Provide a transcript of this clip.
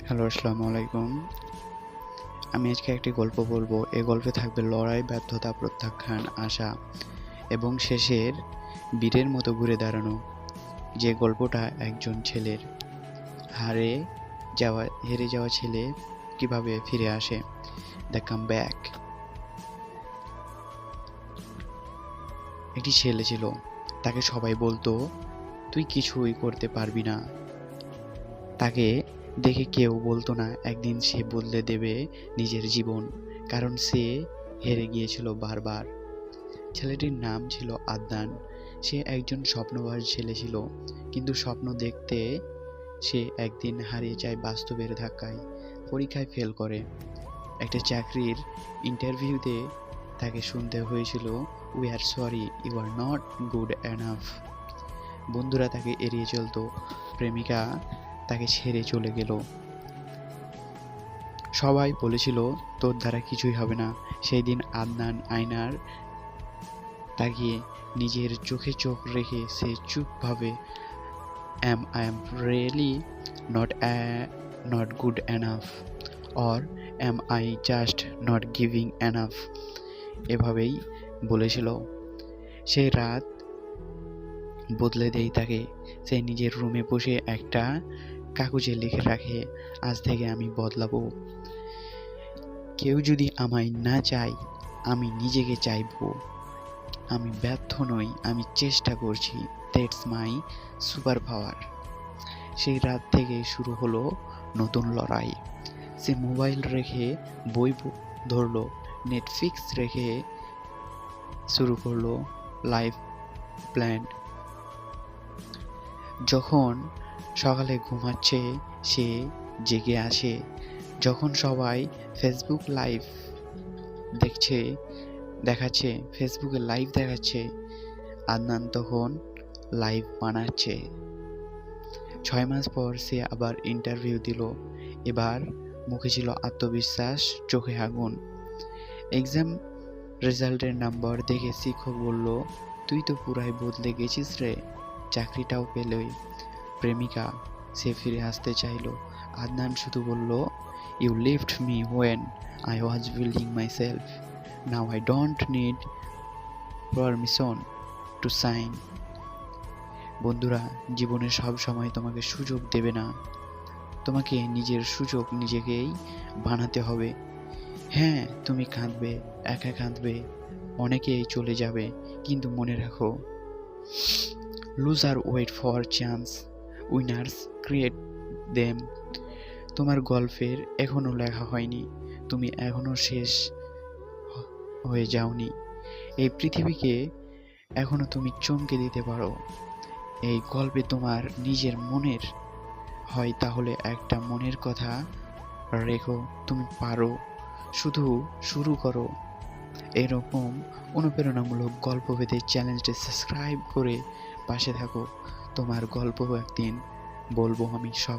Hello, আসসালামু আলাইকুম। আমি আজকে একটি গল্প বলবো। এই গল্পে থাকবে লড়াই, ব্যর্থতা, প্রত্যাখ্যান, আশা এবং শেষের বীরের মতো ঘুরে দাঁড়ানো। যে গল্পটা একজন ছেলের হেরে যাওয়া ছেলে কিভাবে ফিরে আসে। The comeback. একটি ছেলে ছিল, তাকে সবাই বলতো তুই কিছুই করতে পারবি না। তাকে দেখে কেউ বলতো না একদিন সে বদলে দেবে নিজের জীবন, কারণ সে হেরে গিয়েছিল বারবার। ছেলেটির নাম ছিল আদনান। সে একজন স্বপ্নবাজ ছেলে ছিল, কিন্তু স্বপ্ন দেখতে সে একদিন হারিয়ে যায় বাস্তবের ধাক্কায়। পরীক্ষায় ফেল করে। একটা চাকরির ইন্টারভিউতে তাকে শুনতে হয়েছিল, we are sorry, you are not good enough. বন্ধুরা তাকে এড়িয়ে চলতো, প্রেমিকা তাকে ছেড়ে চলে গেল। সবাই বলেছিল তোর দ্বারা কিছুই হবে না। সেই দিন আদনান আয়নার তাকিয়ে নিজের চোখে চোখ রেখে সে চুপভাবে I am really not good enough, or am I just not giving enough, এভাবেই বলেছিল। সেই রাত বদলে দেয় তাকে। সে নিজের রুমে বসে একটা কাগজে লিখে রাখে, আজ থেকে আমি বদলাবো। কেউ যদি আমায় না চায়, আমি নিজেকে চাইবো। আমি ব্যর্থ নই, আমি চেষ্টা করছি। That's my super power. সেই রাত থেকে শুরু হলো নতুন লড়াই। সে মোবাইল রেখে বই ধরলো, নেটফ্লিক্স রেখে শুরু করলো লাইফ প্ল্যান। যখন সকালে ঘুমাচ্ছে সে জেগে আসে। যখন সবাই ফেসবুক লাইভ ফেসবুকে লাইভ দেখাচ্ছে, আদনান তখন লাইভ বানাচ্ছে। 6 মাস পর সে আবার ইন্টারভিউ দিল। এবার মুখে ছিল আত্মবিশ্বাস, চোখে আগুন। এক্সাম রেজাল্টের নাম্বার দেখে শিক্ষক বলল, তুই তো পুরাই বদলে গেছিস রে। চাকরিটাও পেলই। প্রেমিকা, সে ফিরে আসতে চাইল। আদনান শুধু বলল, you lift me when I was building myself, now I don't need permission to sign. বন্ধুরা, জীবনে সব সময় তোমাকে সুযোগ দেবে না। তোমাকে নিজের সুযোগ নিজেকেই বানাতে হবে। হ্যাঁ, তুমি কাঁদবে, একা কাঁদবে, অনেকেই চলে যাবে, কিন্তু মনে রাখো, loser wait for chance, winners create them. তোমার গল্পের এখনো লেখা হয়নি, তুমি এখনো শেষ হয়ে যাওনি। এই পৃথিবীকে এখনো তুমি চমকে দিতে পারো। এই গল্পে তোমার নিজের মনের হয়, তাহলে একটা মনের কথা রেখো, তুমি পারো, শুধু শুরু করো। এরকম অনুপ্রেরণামূলক গল্প পেতে চ্যানেলটি সাবস্ক্রাইব করে পাশে থাকো। তোমার গল্প একদিন বলবো আমি সব।